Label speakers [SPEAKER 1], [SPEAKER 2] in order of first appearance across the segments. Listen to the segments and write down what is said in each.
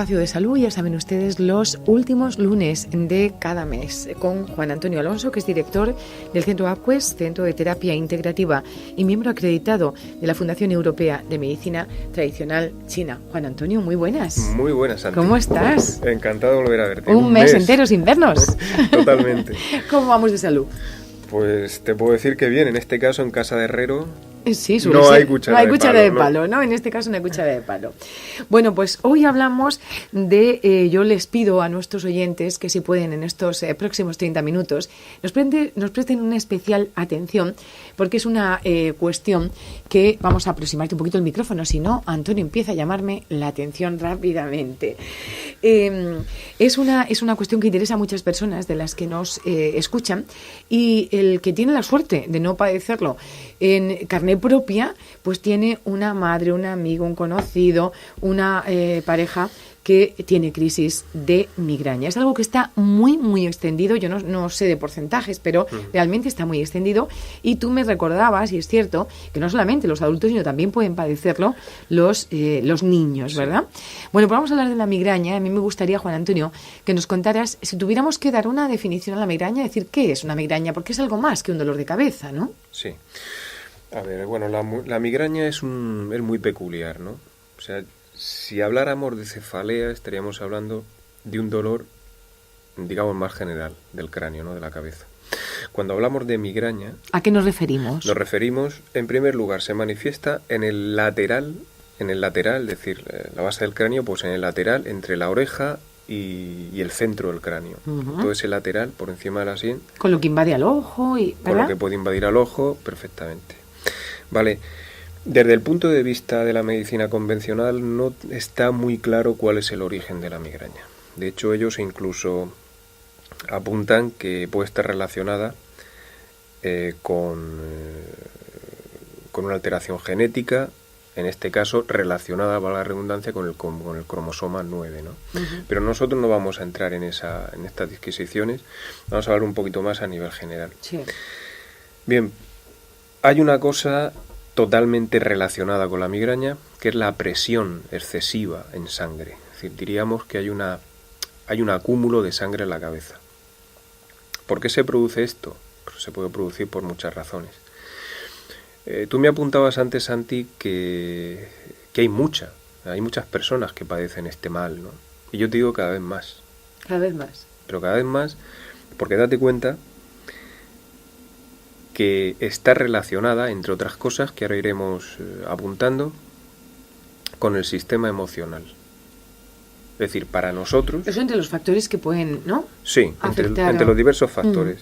[SPEAKER 1] espacio de salud, ya saben ustedes, los últimos lunes de cada mes, con Juan Antonio Alonso, que es director del Centro APQUES, Centro de Terapia Integrativa, y miembro acreditado de la Fundación Europea de Medicina Tradicional China. Juan Antonio, muy buenas.
[SPEAKER 2] Muy buenas, Santi.
[SPEAKER 1] ¿Cómo estás?
[SPEAKER 2] Encantado de volver a verte.
[SPEAKER 1] Un mes entero sin vernos.
[SPEAKER 2] Totalmente.
[SPEAKER 1] ¿Cómo vamos de salud?
[SPEAKER 2] Pues te puedo decir que bien, en este caso en casa de herrero.
[SPEAKER 1] Sí,
[SPEAKER 2] no hay cuchara
[SPEAKER 1] de palo, ¿no? En este caso no hay cuchara de palo. Bueno, pues hoy hablamos de, yo les pido a nuestros oyentes que si pueden en estos próximos 30 minutos nos presten una especial atención, porque es una cuestión que vamos a aproximarte un poquito el micrófono, si no, Antonio empieza a llamarme la atención rápidamente. Es una cuestión que interesa a muchas personas de las que nos escuchan, y el que tiene la suerte de no padecerlo en carne propia, pues tiene una madre, un amigo, un conocido, una pareja que tiene crisis de migraña. Es algo que está muy, muy extendido. Yo no sé de porcentajes, pero realmente está muy extendido. Y tú me recordabas, y es cierto, que no solamente los adultos, sino también pueden padecerlo los niños, ¿verdad? Bueno, pues vamos a hablar de la migraña. A mí me gustaría, Juan Antonio, que nos contaras, si tuviéramos que dar una definición a la migraña, decir qué es una migraña, porque es algo más que un dolor de cabeza, ¿no?
[SPEAKER 2] Sí. A ver, bueno, la migraña es muy peculiar, ¿no? O sea, si habláramos de cefalea, estaríamos hablando de un dolor, digamos, más general del cráneo, ¿no? De la cabeza. Cuando hablamos de migraña...
[SPEAKER 1] ¿A qué nos referimos?
[SPEAKER 2] Nos referimos, en primer lugar, se manifiesta en el lateral, es decir, la base del cráneo, pues en el lateral, entre la oreja y el centro del cráneo. Todo ese lateral, por encima de la sien.
[SPEAKER 1] Con lo que invade al ojo y... ¿verdad?
[SPEAKER 2] Con lo que puede invadir al ojo, perfectamente. Vale, desde el punto de vista de la medicina convencional no está muy claro cuál es el origen de la migraña. De hecho, ellos incluso apuntan que puede estar relacionada con una alteración genética, en este caso relacionada, valga la redundancia, con el cromosoma 9, ¿no? Pero nosotros no vamos a entrar en estas disquisiciones, vamos a hablar un poquito más a nivel general.
[SPEAKER 1] Sí.
[SPEAKER 2] Bien, hay una cosa totalmente relacionada con la migraña, que es la presión excesiva en sangre. Es decir, diríamos que hay un acúmulo de sangre en la cabeza. ¿Por qué se produce esto? Pues se puede producir por muchas razones. Tú me apuntabas antes, Santi, que hay muchas personas que padecen este mal, ¿no? Y yo te digo cada vez más.
[SPEAKER 1] Cada vez más.
[SPEAKER 2] Pero cada vez más, porque date cuenta que está relacionada, entre otras cosas, que ahora iremos apuntando, con el sistema emocional. Es decir, para nosotros...
[SPEAKER 1] Eso entre los factores que pueden, ¿no?
[SPEAKER 2] Sí, entre los diversos factores.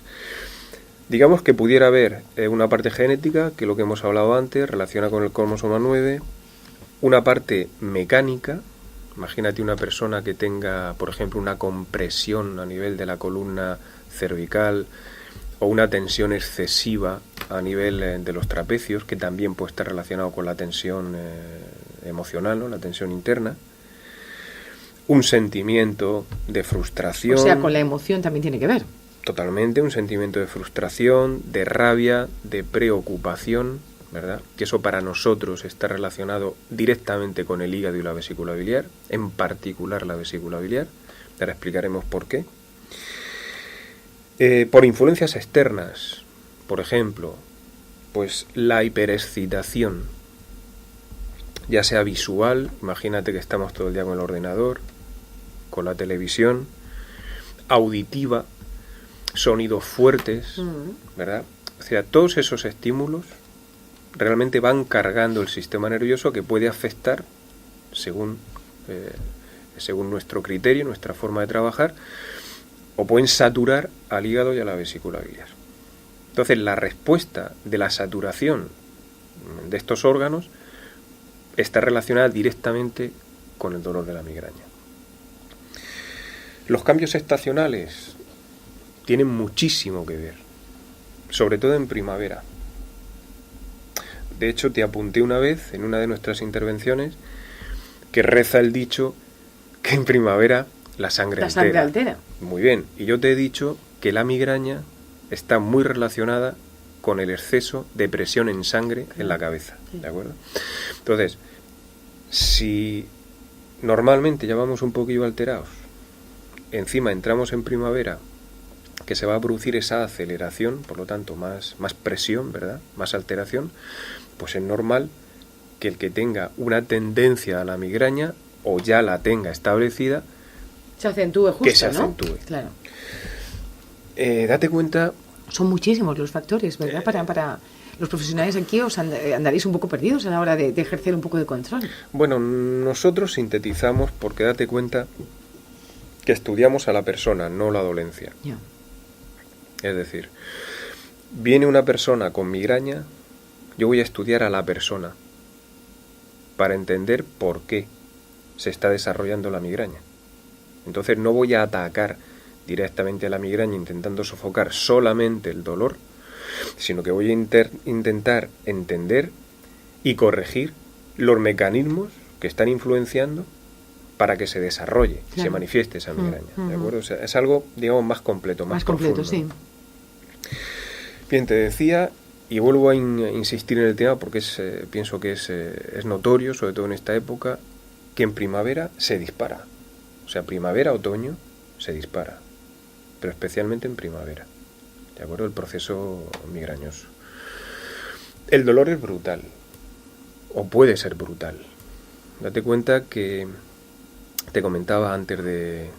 [SPEAKER 2] Digamos que pudiera haber una parte genética, que es lo que hemos hablado antes, relaciona con el cromosoma 9, una parte mecánica. Imagínate una persona que tenga, por ejemplo, una compresión a nivel de la columna cervical, o una tensión excesiva a nivel de los trapecios, que también puede estar relacionado con la tensión emocional, ¿no? La tensión interna. Un sentimiento de frustración.
[SPEAKER 1] O sea, con la emoción también tiene que ver.
[SPEAKER 2] Totalmente, un sentimiento de frustración, de rabia, de preocupación, ¿verdad? Que eso para nosotros está relacionado directamente con el hígado y la vesícula biliar, en particular la vesícula biliar. Ahora explicaremos por qué. Por influencias externas, por ejemplo, pues la hiperexcitación, ya sea visual, imagínate que estamos todo el día con el ordenador, con la televisión, auditiva, sonidos fuertes, ¿verdad? O sea, todos esos estímulos realmente van cargando el sistema nervioso, que puede afectar, según nuestro criterio, nuestra forma de trabajar, o pueden saturar al hígado y a la vesícula biliar. Entonces, la respuesta de la saturación de estos órganos está relacionada directamente con el dolor de la migraña. Los cambios estacionales tienen muchísimo que ver, sobre todo en primavera. De hecho, te apunté una vez, en una de nuestras intervenciones, que reza el dicho que en primavera la sangre altera. Muy bien, y yo te he dicho que la migraña está muy relacionada con el exceso de presión en sangre en la cabeza, ¿de acuerdo? Entonces, si normalmente ya vamos un poquillo alterados, encima entramos en primavera, que se va a producir esa aceleración, por lo tanto más presión, ¿verdad? Más alteración, pues es normal que el que tenga una tendencia a la migraña o ya la tenga establecida,
[SPEAKER 1] se acentúe justo,
[SPEAKER 2] que se
[SPEAKER 1] ¿no?
[SPEAKER 2] acentúe.
[SPEAKER 1] Claro.
[SPEAKER 2] Date cuenta...
[SPEAKER 1] Son muchísimos los factores, ¿verdad? Para los profesionales aquí os andaréis un poco perdidos a la hora de ejercer un poco de control.
[SPEAKER 2] Bueno, nosotros sintetizamos porque date cuenta que estudiamos a la persona, no la dolencia.
[SPEAKER 1] Ya.
[SPEAKER 2] Es decir, viene una persona con migraña, yo voy a estudiar a la persona para entender por qué se está desarrollando la migraña. Entonces no voy a atacar directamente a la migraña intentando sofocar solamente el dolor, sino que voy a intentar entender y corregir los mecanismos que están influenciando para que se desarrolle,
[SPEAKER 1] claro,
[SPEAKER 2] se manifieste esa migraña. ¿De acuerdo? O sea, es algo, digamos, más completo, más
[SPEAKER 1] completo,
[SPEAKER 2] profundo.
[SPEAKER 1] sí.
[SPEAKER 2] Bien, te decía, y vuelvo a insistir en el tema porque pienso que es notorio, sobre todo en esta época, que en primavera se dispara. O sea, primavera, otoño, se dispara. Pero especialmente en primavera. ¿De acuerdo? El proceso migrañoso. El dolor es brutal. O puede ser brutal. Date cuenta que te comentaba antes de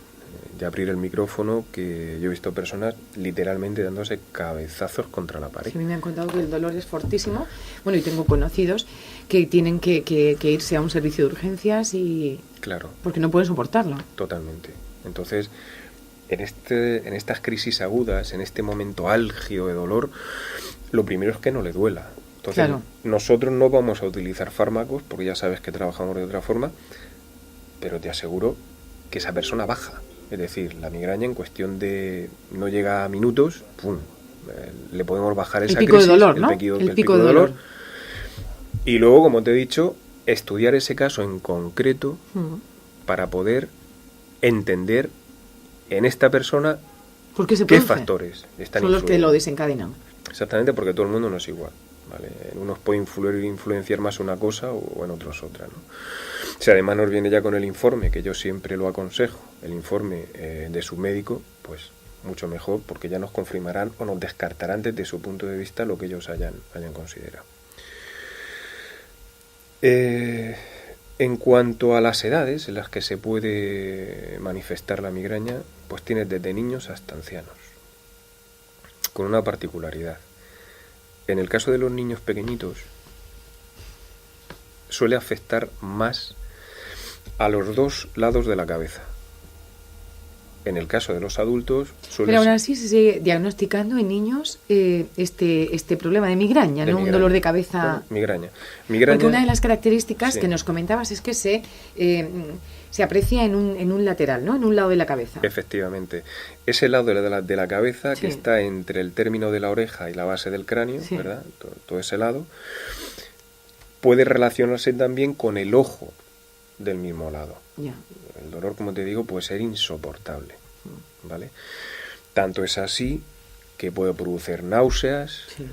[SPEAKER 2] abrir el micrófono que yo he visto personas literalmente dándose cabezazos contra la pared.
[SPEAKER 1] Sí, a mí me han contado que el dolor es fortísimo. Bueno, y tengo conocidos que tienen que irse a un servicio de urgencias y...
[SPEAKER 2] Claro.
[SPEAKER 1] Porque no pueden soportarlo.
[SPEAKER 2] Totalmente. Entonces, en estas crisis agudas, en este momento álgido de dolor, lo primero es que no le duela. Entonces,
[SPEAKER 1] claro,
[SPEAKER 2] nosotros no vamos a utilizar fármacos, porque ya sabes que trabajamos de otra forma, pero te aseguro que esa persona baja. Es decir, la migraña en cuestión de no llega a minutos, ¡pum!, le podemos bajar esa
[SPEAKER 1] pico
[SPEAKER 2] crisis,
[SPEAKER 1] de dolor, ¿no?
[SPEAKER 2] el pico de dolor. Y luego, como te he dicho, estudiar ese caso en concreto para poder entender en esta persona qué factores están
[SPEAKER 1] son los que lo desencadenan.
[SPEAKER 2] Exactamente, porque todo el mundo no es igual, ¿vale? En unos puede influenciar más una cosa o en otros otra, ¿no? Si además nos viene ya con el informe, que yo siempre lo aconsejo, el informe de su médico, pues mucho mejor, porque ya nos confirmarán o nos descartarán desde su punto de vista lo que ellos hayan considerado. En cuanto a las edades en las que se puede manifestar la migraña, pues tienes desde niños hasta ancianos, con una particularidad. En el caso de los niños pequeñitos, suele afectar más a los dos lados de la cabeza. En el caso de los adultos suele...
[SPEAKER 1] Pero aún así se sigue diagnosticando en niños este problema de migraña, ¿no? Un dolor de cabeza...
[SPEAKER 2] Migraña.
[SPEAKER 1] Porque una de las características
[SPEAKER 2] sí,
[SPEAKER 1] que nos comentabas es que se aprecia en un lateral, ¿no? En un lado de la cabeza.
[SPEAKER 2] Efectivamente. Ese lado de la cabeza, sí, que está entre el término de la oreja y la base del cráneo, sí, ¿verdad? Todo ese lado, puede relacionarse también con el ojo del mismo lado.
[SPEAKER 1] Ya.
[SPEAKER 2] El dolor, como te digo, puede ser insoportable, ¿vale? Tanto es así que puede producir náuseas, sí,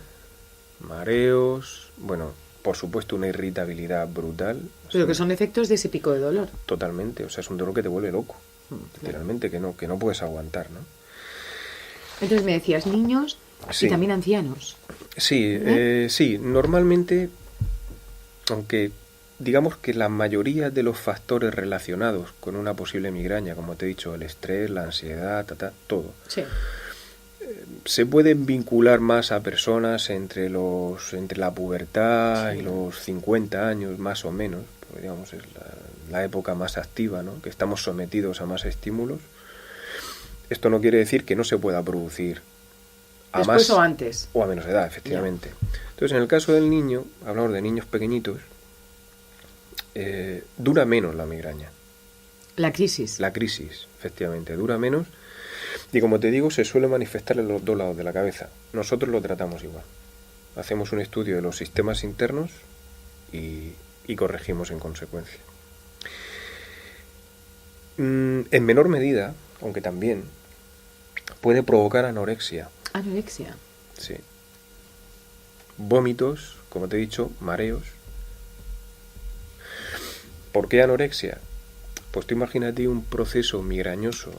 [SPEAKER 2] mareos, bueno, por supuesto una irritabilidad brutal.
[SPEAKER 1] Pero que son efectos de ese pico de dolor.
[SPEAKER 2] Totalmente, o sea, es un dolor que te vuelve loco, literalmente, que no puedes aguantar, ¿no?
[SPEAKER 1] Entonces me decías niños, sí, y también ancianos.
[SPEAKER 2] Sí, sí, normalmente, aunque digamos que la mayoría de los factores relacionados con una posible migraña, como te he dicho, el estrés, la ansiedad, todo, sí, se pueden vincular más a personas entre la pubertad, sí, y los 50 años más o menos, porque digamos es la época más activa, ¿no? Que estamos sometidos a más estímulos. Esto no quiere decir que no se pueda producir a
[SPEAKER 1] después
[SPEAKER 2] más
[SPEAKER 1] o antes
[SPEAKER 2] o a menos edad, efectivamente. Yeah. Entonces, en el caso del niño, hablamos de niños pequeñitos, dura menos la migraña.
[SPEAKER 1] La crisis,
[SPEAKER 2] efectivamente, dura menos. Y como te digo, se suele manifestar en los dos lados de la cabeza. Nosotros lo tratamos igual. Hacemos un estudio de los sistemas internos y corregimos en consecuencia. En menor medida, aunque también, puede provocar anorexia.
[SPEAKER 1] ¿Anorexia?
[SPEAKER 2] Sí. Vómitos, como te he dicho, mareos. ¿Por qué anorexia? Pues tú imagínate un proceso migrañoso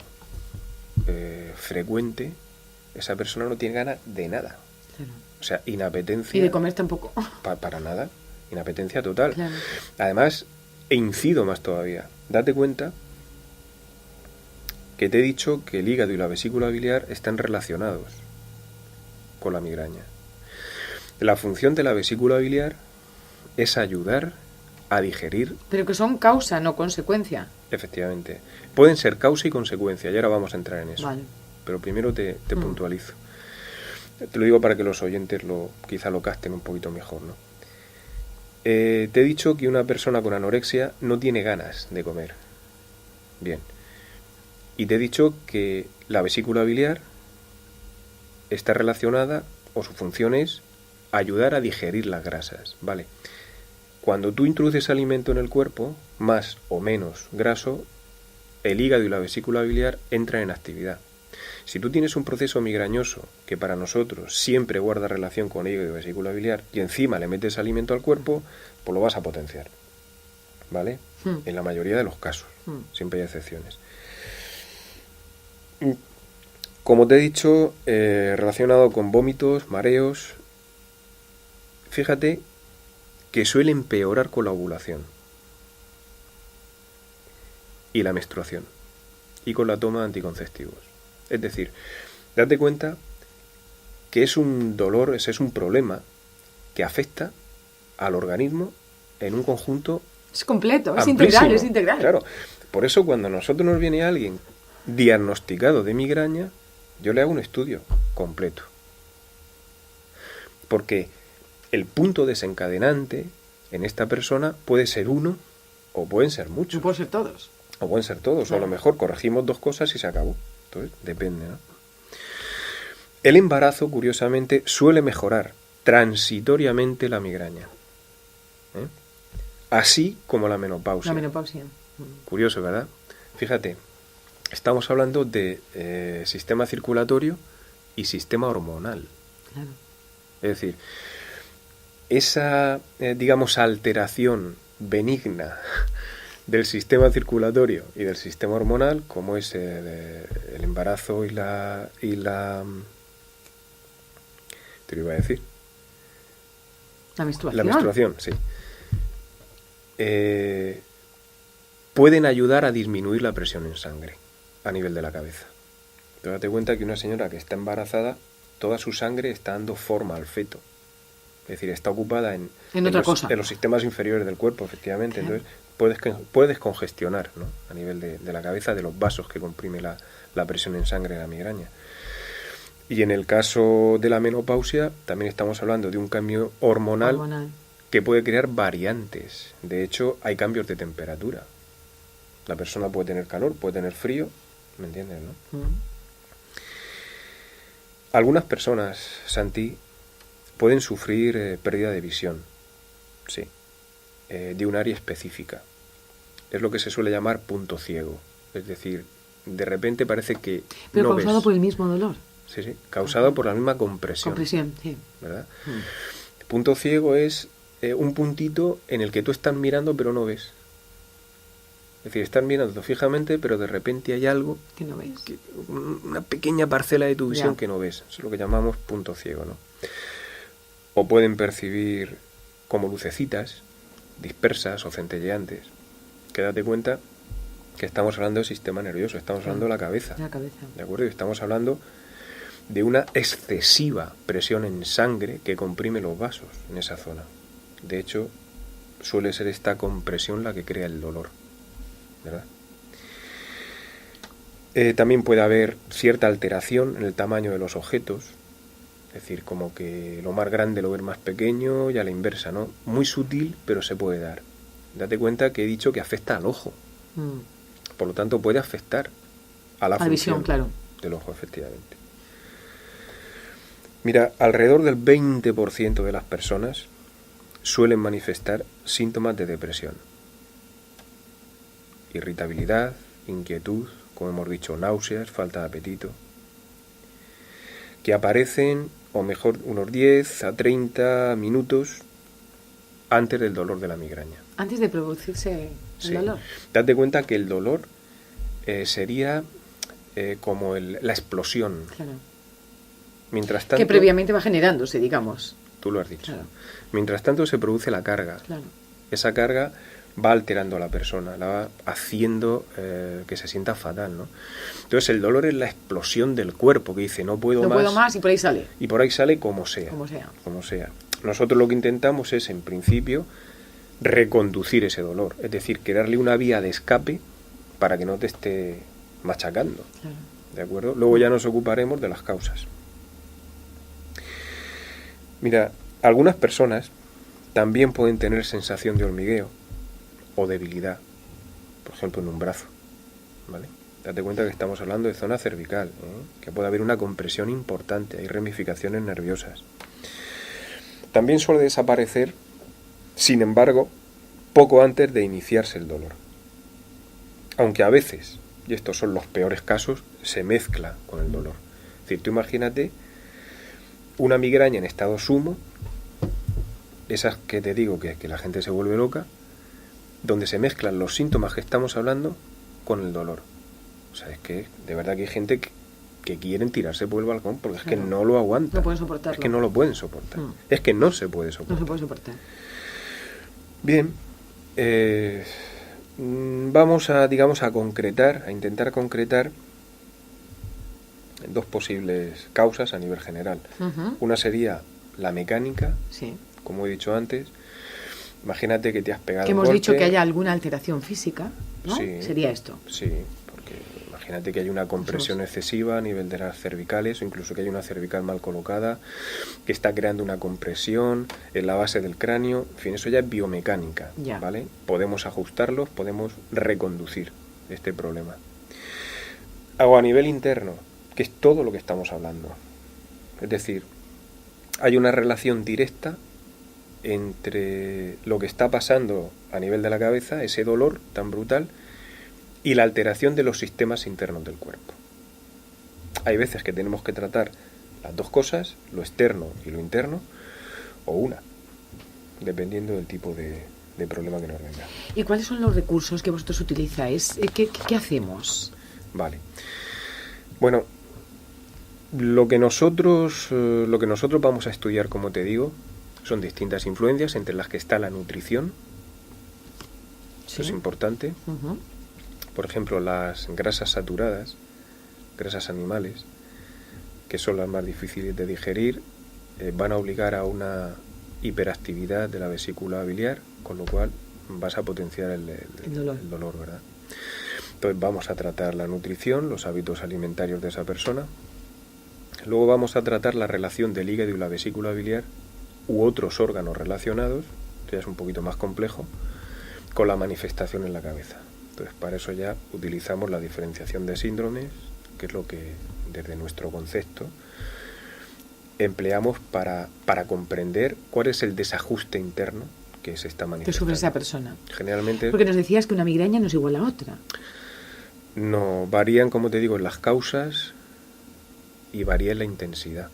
[SPEAKER 2] frecuente, esa persona no tiene ganas de nada.
[SPEAKER 1] Claro.
[SPEAKER 2] O sea, inapetencia.
[SPEAKER 1] Y de comer tampoco.
[SPEAKER 2] Para nada. Inapetencia total.
[SPEAKER 1] Claro.
[SPEAKER 2] Además, incido más todavía. Date cuenta que te he dicho que el hígado y la vesícula biliar están relacionados con la migraña. La función de la vesícula biliar es ayudar a digerir.
[SPEAKER 1] Pero que son causa, no consecuencia.
[SPEAKER 2] Efectivamente. Pueden ser causa y consecuencia, y ahora vamos a entrar en eso.
[SPEAKER 1] Vale.
[SPEAKER 2] Pero primero te puntualizo. Te lo digo para que los oyentes quizá lo capten un poquito mejor, ¿no? Te he dicho que una persona con anorexia no tiene ganas de comer. Bien. Y te he dicho que la vesícula biliar está relacionada, o su función es ayudar a digerir las grasas, ¿vale? Cuando tú introduces alimento en el cuerpo, más o menos graso, el hígado y la vesícula biliar entran en actividad. Si tú tienes un proceso migrañoso que para nosotros siempre guarda relación con hígado y vesícula biliar y encima le metes alimento al cuerpo, pues lo vas a potenciar, ¿vale? En la mayoría de los casos, siempre hay excepciones. Como te he dicho, relacionado con vómitos, mareos, fíjate que suele empeorar con la ovulación y la menstruación y con la toma de anticonceptivos. Es decir, date cuenta que es un dolor, ese es un problema que afecta al organismo en un conjunto
[SPEAKER 1] es completo,
[SPEAKER 2] amplísimo.
[SPEAKER 1] es integral.
[SPEAKER 2] Claro, por eso cuando a nosotros nos viene alguien diagnosticado de migraña, yo le hago un estudio completo. Porque el punto desencadenante en esta persona puede ser uno o pueden ser muchos.
[SPEAKER 1] No pueden ser todos.
[SPEAKER 2] O pueden ser todos, claro. O a lo mejor corregimos 2 cosas y se acabó. Entonces, depende, ¿no? El embarazo, curiosamente, suele mejorar transitoriamente la migraña. Así como la menopausia.
[SPEAKER 1] La menopausia.
[SPEAKER 2] Curioso, ¿verdad? Fíjate, estamos hablando de sistema circulatorio y sistema hormonal.
[SPEAKER 1] Claro.
[SPEAKER 2] Es decir, esa, digamos, alteración benigna del sistema circulatorio y del sistema hormonal, como es el embarazo y la te lo iba a decir.
[SPEAKER 1] La menstruación.
[SPEAKER 2] La menstruación, sí. Pueden ayudar a disminuir la presión en sangre a nivel de la cabeza. Pero date cuenta que una señora que está embarazada, toda su sangre está dando forma al feto. Es decir, está ocupada en los sistemas inferiores del cuerpo, efectivamente. Claro. Entonces puedes congestionar, ¿no? A nivel de la cabeza, de los vasos que comprime la presión en sangre de la migraña. Y en el caso de la menopausia, también estamos hablando de un cambio hormonal. Que puede crear variantes. De hecho, hay cambios de temperatura. La persona puede tener calor, puede tener frío, ¿me entiendes, no? Algunas personas, Santi, pueden sufrir pérdida de visión, sí, de un área específica. Es lo que se suele llamar punto ciego. Es decir, de repente parece que
[SPEAKER 1] pero
[SPEAKER 2] no
[SPEAKER 1] causado
[SPEAKER 2] ves.
[SPEAKER 1] Por el mismo dolor.
[SPEAKER 2] Sí, causado por la misma compresión.
[SPEAKER 1] Compresión, sí.
[SPEAKER 2] ¿Verdad? Punto ciego es un puntito en el que tú estás mirando pero no ves. Es decir, estás mirando fijamente pero de repente hay algo
[SPEAKER 1] que no ves.
[SPEAKER 2] Una pequeña parcela de tu visión que no ves. Eso es lo que llamamos punto ciego, ¿no? O pueden percibir como lucecitas dispersas o centelleantes. Que date cuenta que estamos hablando del sistema nervioso, estamos hablando de la cabeza. ¿De acuerdo? Y estamos hablando de una excesiva presión en sangre que comprime los vasos en esa zona. De hecho, suele ser esta compresión la que crea el dolor, ¿verdad? También puede haber cierta alteración en el tamaño de los objetos, es decir, como que lo más grande lo ves más pequeño y a la inversa, ¿no? Muy sutil, pero se puede dar. Date cuenta que he dicho que afecta al ojo. Por lo tanto, puede afectar a la función
[SPEAKER 1] visión, claro.
[SPEAKER 2] Del ojo, efectivamente. Mira, alrededor del 20% de las personas suelen manifestar síntomas de depresión. Irritabilidad, inquietud, como hemos dicho, náuseas, falta de apetito, que aparecen, o mejor, unos 10 a 30 minutos antes del dolor de la migraña.
[SPEAKER 1] Antes de producirse el dolor.
[SPEAKER 2] Date cuenta que el dolor sería como la explosión.
[SPEAKER 1] Claro.
[SPEAKER 2] Mientras tanto,
[SPEAKER 1] que previamente va generándose, digamos.
[SPEAKER 2] Tú lo has dicho.
[SPEAKER 1] Claro.
[SPEAKER 2] Mientras tanto se produce la carga.
[SPEAKER 1] Claro.
[SPEAKER 2] Esa carga va alterando a la persona, la va haciendo que se sienta fatal, ¿no? Entonces el dolor es la explosión del cuerpo que dice no puedo más
[SPEAKER 1] y por ahí sale.
[SPEAKER 2] Y por ahí sale como sea. Como sea. Nosotros lo que intentamos es, en principio, reconducir ese dolor, es decir, crearle una vía de escape para que no te esté machacando.
[SPEAKER 1] Claro.
[SPEAKER 2] ¿De acuerdo? Luego ya nos ocuparemos de las causas. Mira, algunas personas también pueden tener sensación de hormigueo o debilidad, por ejemplo en un brazo, ¿vale? Date cuenta que estamos hablando de zona cervical, que puede haber una compresión importante, hay ramificaciones nerviosas. También suele desaparecer, sin embargo, poco antes de iniciarse el dolor. Aunque a veces, y estos son los peores casos, se mezcla con el dolor. Es decir, tú imagínate una migraña en estado sumo, esas que te digo que la gente se vuelve loca, donde se mezclan los síntomas que estamos hablando con el dolor. O sea, es que de verdad que hay gente que quieren tirarse por el balcón porque es que no lo aguantan.
[SPEAKER 1] No pueden soportarlo.
[SPEAKER 2] Es que no lo pueden soportar. Es que no se puede soportar.
[SPEAKER 1] No se puede soportar.
[SPEAKER 2] Bien, vamos a intentar concretar dos posibles causas a nivel general. Una sería la mecánica, como he dicho antes. Imagínate que te has pegado
[SPEAKER 1] que hemos
[SPEAKER 2] un golpe.
[SPEAKER 1] dicho que haya alguna alteración física, ¿no?
[SPEAKER 2] Sí,
[SPEAKER 1] sería esto.
[SPEAKER 2] Sí, porque imagínate que hay una compresión excesiva a nivel de las cervicales, o incluso que hay una cervical mal colocada, que está creando una compresión en la base del cráneo. En fin, eso ya es biomecánica, ¿vale? Podemos ajustarlos, podemos reconducir este problema. Hago a nivel interno, que es todo lo que estamos hablando. Es decir, hay una relación directa entre lo que está pasando a nivel de la cabeza, ese dolor tan brutal, y la alteración de los sistemas internos del cuerpo. Hay veces que tenemos que tratar las dos cosas, lo externo y lo interno, o una, dependiendo del tipo de problema que nos venga.
[SPEAKER 1] ¿Y cuáles son los recursos que vosotros utilizáis? ¿Qué hacemos?
[SPEAKER 2] Vale. Bueno, lo que nosotros vamos a estudiar, como te digo, son distintas influencias, entre las que está la nutrición. Eso es importante. Por ejemplo, las grasas saturadas, grasas animales, que son las más difíciles de digerir, van a obligar a una hiperactividad de la vesícula biliar, con lo cual vas a potenciar el dolor, ¿verdad? Entonces vamos a tratar la nutrición, los hábitos alimentarios de esa persona. Luego vamos a tratar la relación del hígado y la vesícula biliar u otros órganos relacionados, que ya es un poquito más complejo, con la manifestación en la cabeza. Entonces, para eso ya utilizamos la diferenciación de síndromes, que es lo que, desde nuestro concepto, empleamos para comprender cuál es el desajuste interno que se está manifestando.
[SPEAKER 1] Que sufre esa persona.
[SPEAKER 2] Generalmente...
[SPEAKER 1] Porque nos decías que una migraña no es igual a otra.
[SPEAKER 2] No, varían, como te digo, en las causas y varía en la intensidad.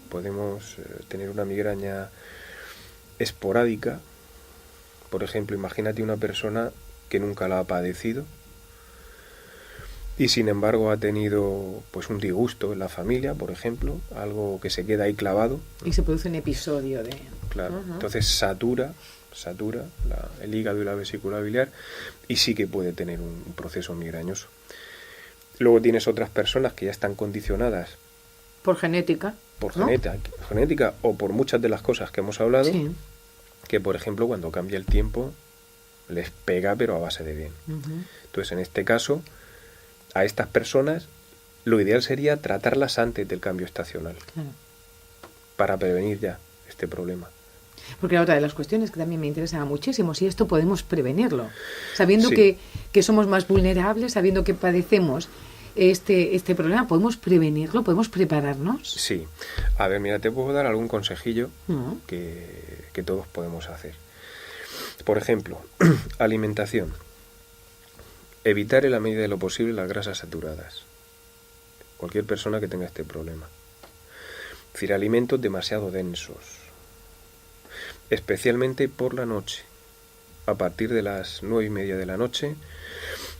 [SPEAKER 2] Podemos tener una migraña esporádica. Por ejemplo, imagínate una persona que nunca la ha padecido y sin embargo ha tenido pues un disgusto en la familia, por ejemplo, algo que se queda ahí clavado.
[SPEAKER 1] Y se produce un episodio de...
[SPEAKER 2] Claro, entonces satura el hígado y la vesícula biliar y sí que puede tener un proceso migrañoso. Luego tienes otras personas que ya están condicionadas
[SPEAKER 1] por genética.
[SPEAKER 2] Por genética o por muchas de las cosas que hemos hablado, que por ejemplo cuando cambia el tiempo les pega pero a base de bien. Entonces en este caso a estas personas lo ideal sería tratarlas antes del cambio estacional, para prevenir ya este problema.
[SPEAKER 1] Porque la otra de las cuestiones que también me interesa muchísimo, si esto podemos prevenirlo, sabiendo que somos más vulnerables, sabiendo que padecemos este problema, ¿podemos prevenirlo? ¿Podemos prepararnos?
[SPEAKER 2] Sí. A ver, mira, te puedo dar algún consejillo que todos podemos hacer. Por ejemplo, alimentación. Evitar en la medida de lo posible las grasas saturadas. Cualquier persona que tenga este problema. Es decir, alimentos demasiado densos. especialmente por la noche. A partir de las 9:30 de la noche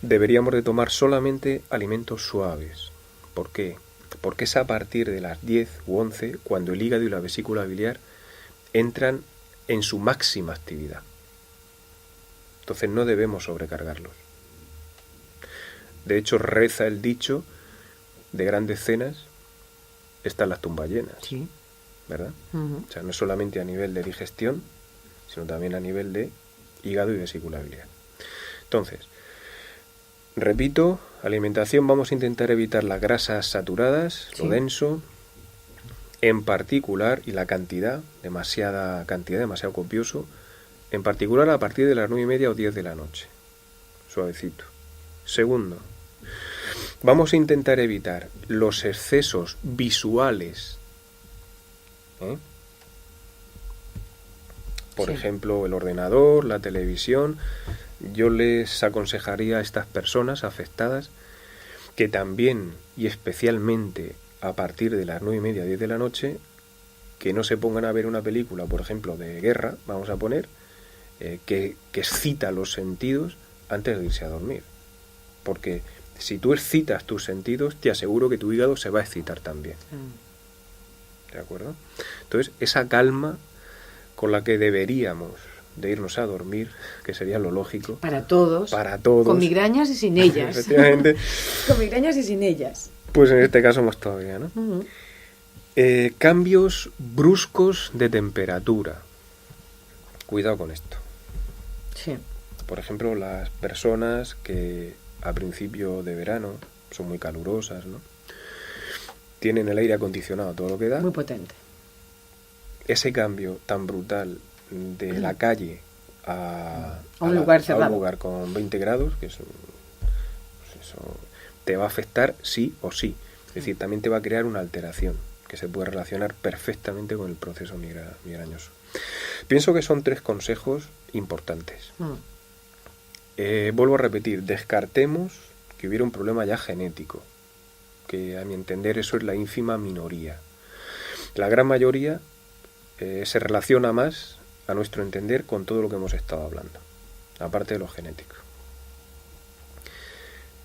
[SPEAKER 2] deberíamos de tomar solamente alimentos suaves. ¿Por qué? Porque es a partir de las 10 u 11 cuando el hígado y la vesícula biliar entran en su máxima actividad. Entonces no debemos sobrecargarlos. De hecho, reza el dicho: de grandes cenas están las tumbas llenas.
[SPEAKER 1] Sí.
[SPEAKER 2] ¿Verdad?
[SPEAKER 1] Uh-huh.
[SPEAKER 2] O sea, no solamente a nivel de digestión, sino también a nivel de hígado y vesícula biliar. Entonces, repito, alimentación, vamos a intentar evitar las grasas saturadas,
[SPEAKER 1] Sí.
[SPEAKER 2] lo denso, en particular, y la cantidad, demasiado copioso, en particular a partir de las 9:30 o 10 de la noche. Suavecito. Segundo, vamos a intentar evitar los excesos visuales. Por
[SPEAKER 1] Sí.
[SPEAKER 2] ejemplo, el ordenador, la televisión. Yo les aconsejaría a estas personas afectadas que también y especialmente a partir de las 9:30, 10 de la noche, que no se pongan a ver una película, por ejemplo, de guerra, vamos a poner, que excita los sentidos antes de irse a dormir. Porque si tú excitas tus sentidos, te aseguro que tu hígado se va a excitar también. ¿De acuerdo? Entonces, esa calma con la que deberíamos de irnos a dormir, que sería lo lógico.
[SPEAKER 1] Para todos.
[SPEAKER 2] Para todos.
[SPEAKER 1] Con migrañas y sin ellas.
[SPEAKER 2] Efectivamente.
[SPEAKER 1] Con migrañas y sin ellas.
[SPEAKER 2] Pues en este caso más todavía, ¿no?
[SPEAKER 1] Uh-huh.
[SPEAKER 2] Cambios bruscos de temperatura. Cuidado con esto.
[SPEAKER 1] Sí.
[SPEAKER 2] Por ejemplo, las personas que a principio de verano son muy calurosas, ¿no? Tienen el aire acondicionado todo lo que da.
[SPEAKER 1] Muy potente.
[SPEAKER 2] Ese cambio tan brutal de la calle a
[SPEAKER 1] un lugar cerrado,
[SPEAKER 2] a un lugar con 20 grados, que eso te va a afectar sí o sí. Es decir, también te va a crear una alteración que se puede relacionar perfectamente con el proceso migrañoso. Pienso que son 3 consejos importantes. Vuelvo a repetir, descartemos que hubiera un problema ya genético, que a mi entender eso es la ínfima minoría. La gran mayoría se relaciona más, a nuestro entender, con todo lo que hemos estado hablando, aparte de lo genético.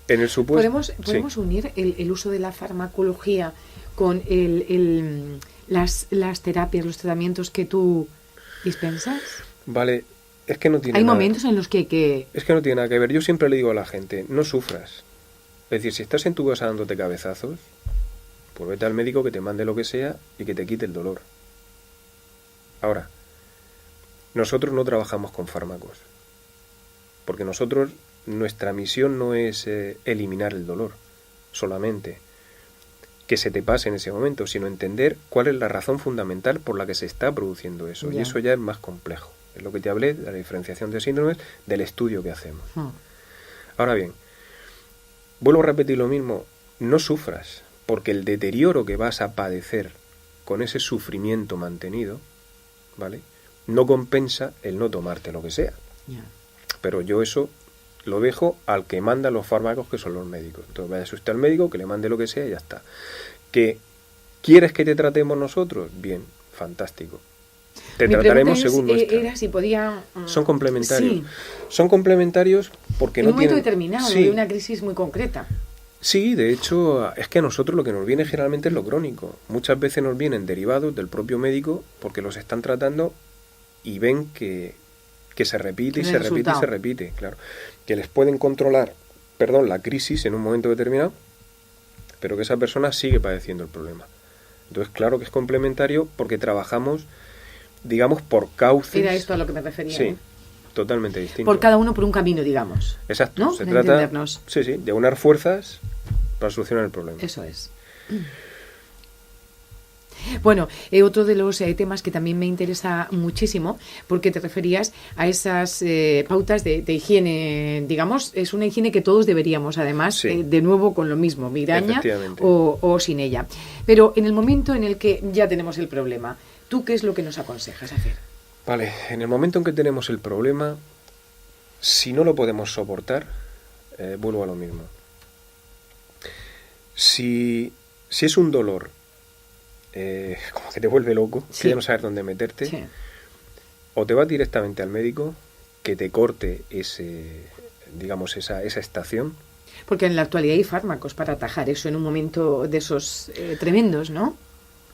[SPEAKER 2] En el supuesto,
[SPEAKER 1] ¿Podemos
[SPEAKER 2] sí.
[SPEAKER 1] unir el uso de la farmacología con las terapias, los tratamientos que tú dispensas?
[SPEAKER 2] Vale, es que no tiene
[SPEAKER 1] Hay
[SPEAKER 2] nada,
[SPEAKER 1] momentos en los que hay que...
[SPEAKER 2] Es que no tiene nada que ver. Yo siempre le digo a la gente, no sufras. Es decir, si estás en tu casa dándote cabezazos, pues vete al médico que te mande lo que sea y que te quite el dolor. Ahora, nosotros no trabajamos con fármacos, porque nosotros, nuestra misión no es eliminar el dolor solamente, que se te pase en ese momento, sino entender cuál es la razón fundamental por la que se está produciendo eso.
[SPEAKER 1] Ya.
[SPEAKER 2] Y eso ya es más complejo. Es lo que te hablé de la diferenciación de síndromes, del estudio que hacemos. Ahora bien, vuelvo a repetir lo mismo, no sufras, porque el deterioro que vas a padecer con ese sufrimiento mantenido, ¿vale?, no compensa el no tomarte lo que sea.
[SPEAKER 1] Ya.
[SPEAKER 2] Pero yo eso lo dejo al que manda los fármacos, que son los médicos. Entonces vaya usted al médico, que le mande lo que sea y ya está. ¿Que quieres que te tratemos nosotros? Bien, fantástico. Te trataremos según nuestra.
[SPEAKER 1] Era si podía...
[SPEAKER 2] Son complementarios.
[SPEAKER 1] Sí.
[SPEAKER 2] Son complementarios porque
[SPEAKER 1] En
[SPEAKER 2] no
[SPEAKER 1] un momento
[SPEAKER 2] tienen...
[SPEAKER 1] determinado,
[SPEAKER 2] Sí.
[SPEAKER 1] de una crisis muy concreta.
[SPEAKER 2] Sí, de hecho, es que a nosotros lo que nos viene generalmente es lo crónico. Muchas veces nos vienen derivados del propio médico porque los están tratando y ven que se repite y
[SPEAKER 1] Tiene
[SPEAKER 2] se repite y
[SPEAKER 1] resultado.
[SPEAKER 2] se repite, claro. Que les pueden controlar, la crisis en un momento determinado, pero que esa persona sigue padeciendo el problema. Entonces, claro que es complementario porque trabajamos, digamos, por cauces.
[SPEAKER 1] Era esto a lo que me refería.
[SPEAKER 2] Sí,
[SPEAKER 1] ¿no?
[SPEAKER 2] totalmente distinto.
[SPEAKER 1] Por cada uno por un camino, digamos.
[SPEAKER 2] Exacto.
[SPEAKER 1] ¿No?
[SPEAKER 2] Se
[SPEAKER 1] Para
[SPEAKER 2] trata,
[SPEAKER 1] entendernos.
[SPEAKER 2] sí, de aunar fuerzas para solucionar el problema.
[SPEAKER 1] Eso es. Bueno, otro de los temas que también me interesa muchísimo, porque te referías a esas pautas de higiene, digamos, es una higiene que todos deberíamos, además,
[SPEAKER 2] Sí.
[SPEAKER 1] de nuevo con lo mismo, migraña
[SPEAKER 2] Efectivamente.
[SPEAKER 1] o sin ella. Pero en el momento en el que ya tenemos el problema, ¿tú qué es lo que nos aconsejas hacer?
[SPEAKER 2] Vale, en el momento en que tenemos el problema, si no lo podemos soportar, vuelvo a lo mismo. Si es un dolor como que te vuelve loco,
[SPEAKER 1] Sí.
[SPEAKER 2] que ya no sabes dónde meterte,
[SPEAKER 1] Sí.
[SPEAKER 2] o te vas directamente al médico que te corte esa estación.
[SPEAKER 1] Porque en la actualidad hay fármacos para atajar eso en un momento de esos tremendos, ¿no?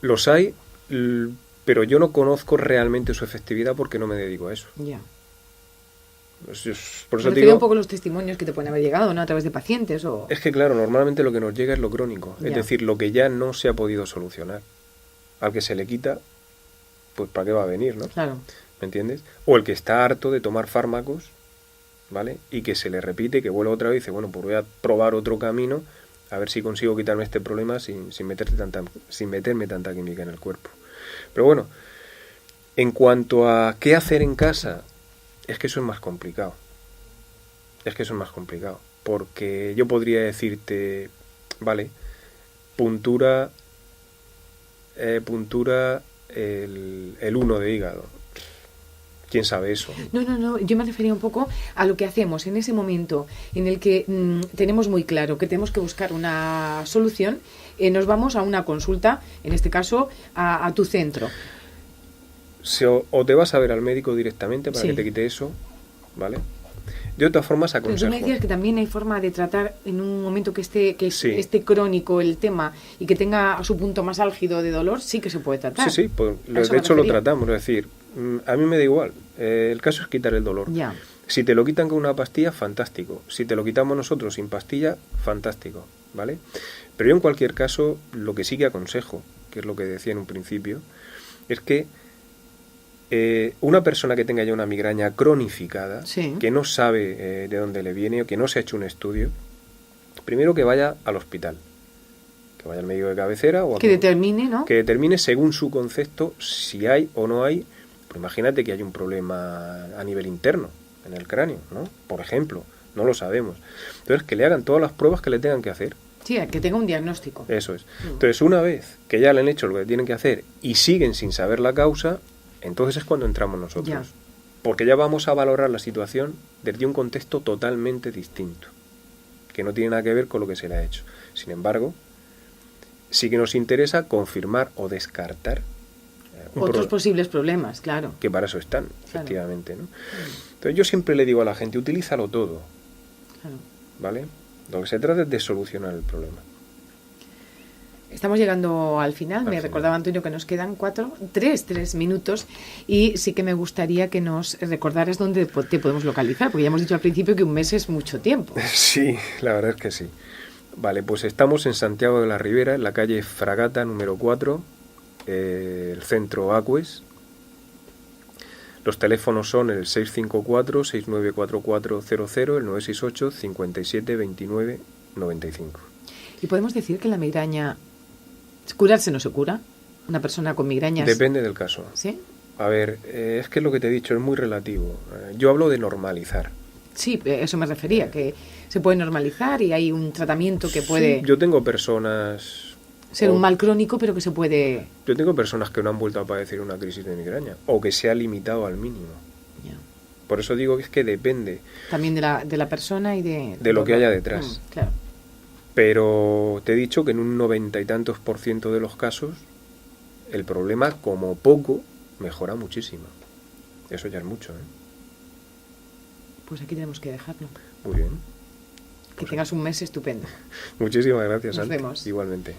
[SPEAKER 2] Los hay, pero yo no conozco realmente su efectividad porque no me dedico a eso.
[SPEAKER 1] Ya.
[SPEAKER 2] Por eso
[SPEAKER 1] Me refiero un poco a los testimonios que te pueden haber llegado, ¿no? A través de pacientes o...
[SPEAKER 2] Es que claro, normalmente lo que nos llega es lo crónico,
[SPEAKER 1] Ya.
[SPEAKER 2] es decir, lo que ya no se ha podido solucionar. Al que se le quita, pues ¿para qué va a venir, no?
[SPEAKER 1] Claro.
[SPEAKER 2] ¿Me entiendes? O el que está harto de tomar fármacos, ¿vale? Y que se le repite, que vuelve otra vez y dice, bueno, pues voy a probar otro camino a ver si consigo quitarme este problema sin meterme tanta química en el cuerpo. Pero bueno, en cuanto a qué hacer en casa, es que eso es más complicado. Porque yo podría decirte, vale, puntura el 1 de hígado. ¿Quién sabe eso?
[SPEAKER 1] No, yo me refería un poco a lo que hacemos en ese momento en el que tenemos muy claro que tenemos que buscar una solución, nos vamos a una consulta, en este caso a tu centro.
[SPEAKER 2] O te vas a ver al médico directamente para que te quite eso, ¿vale? De otra forma,
[SPEAKER 1] Pero tú
[SPEAKER 2] aconsejo.
[SPEAKER 1] me decías que también hay forma de tratar en un momento que esté
[SPEAKER 2] Sí.
[SPEAKER 1] crónico el tema y que tenga su punto más álgido de dolor, sí que se puede tratar.
[SPEAKER 2] Sí, pues,
[SPEAKER 1] A eso
[SPEAKER 2] de
[SPEAKER 1] me
[SPEAKER 2] hecho lo
[SPEAKER 1] refería.
[SPEAKER 2] tratamos, es decir, a mí me da igual. El caso es quitar el dolor.
[SPEAKER 1] Ya.
[SPEAKER 2] Si te lo quitan con una pastilla, fantástico. Si te lo quitamos nosotros sin pastilla, fantástico, ¿vale? Pero yo en cualquier caso, lo que sí que aconsejo, que es lo que decía en un principio, es que una persona que tenga ya una migraña cronificada,
[SPEAKER 1] Sí.
[SPEAKER 2] que no sabe de dónde le viene o que no se ha hecho un estudio, primero que vaya al hospital, que vaya al médico de cabecera o
[SPEAKER 1] Que determine, ¿no?
[SPEAKER 2] que determine según su concepto si hay o no hay. Pues imagínate que hay un problema a nivel interno en el cráneo, ¿no? Por ejemplo, no lo sabemos. Entonces, que le hagan todas las pruebas que le tengan que hacer.
[SPEAKER 1] Sí, que tenga un diagnóstico.
[SPEAKER 2] Eso es. Entonces, una vez que ya le han hecho lo que tienen que hacer y siguen sin saber la causa, entonces es cuando entramos nosotros.
[SPEAKER 1] Ya.
[SPEAKER 2] Porque ya vamos a valorar la situación desde un contexto totalmente distinto, que no tiene nada que ver con lo que se le ha hecho. Sin embargo, sí que nos interesa confirmar o descartar
[SPEAKER 1] Otros posibles problemas, claro.
[SPEAKER 2] que para eso están,
[SPEAKER 1] Claro.
[SPEAKER 2] efectivamente, ¿no? Entonces yo siempre le digo a la gente, utilízalo todo,
[SPEAKER 1] Claro.
[SPEAKER 2] ¿vale? Lo que se trata es de solucionar el problema.
[SPEAKER 1] Estamos llegando al final. Me
[SPEAKER 2] final.
[SPEAKER 1] recordaba Antonio que nos quedan tres minutos y sí que me gustaría que nos recordaras dónde te podemos localizar, porque ya hemos dicho al principio que un mes es mucho tiempo.
[SPEAKER 2] Sí, la verdad es que sí. Vale, pues estamos en Santiago de la Ribera, en la calle Fragata número 4, el centro Acues. Los teléfonos son el 654-694400, el 968-5729-95.
[SPEAKER 1] Y podemos decir que la migraña, curarse no se cura. Una persona con migrañas.
[SPEAKER 2] Depende del caso.
[SPEAKER 1] ¿Sí?
[SPEAKER 2] A ver, es que lo que te he dicho es muy relativo. Yo hablo de normalizar.
[SPEAKER 1] Sí, eso me refería, que se puede normalizar y hay un tratamiento que puede
[SPEAKER 2] Sí, yo tengo personas...
[SPEAKER 1] ser un mal crónico, pero que se puede...
[SPEAKER 2] Yo tengo personas que no han vuelto a padecer una crisis de migraña o que se ha limitado al mínimo.
[SPEAKER 1] Ya.
[SPEAKER 2] Por eso digo que es que depende
[SPEAKER 1] También de la persona y de
[SPEAKER 2] lo que haya detrás.
[SPEAKER 1] Claro.
[SPEAKER 2] Pero te he dicho que en un 90 y tantos % de los casos el problema como poco mejora muchísimo. Eso ya es mucho, ¿eh?
[SPEAKER 1] Pues aquí tenemos que dejarlo.
[SPEAKER 2] Muy bien.
[SPEAKER 1] Que tengas un mes estupendo.
[SPEAKER 2] Muchísimas gracias,
[SPEAKER 1] Nos
[SPEAKER 2] Santi.
[SPEAKER 1] vemos.
[SPEAKER 2] Igualmente.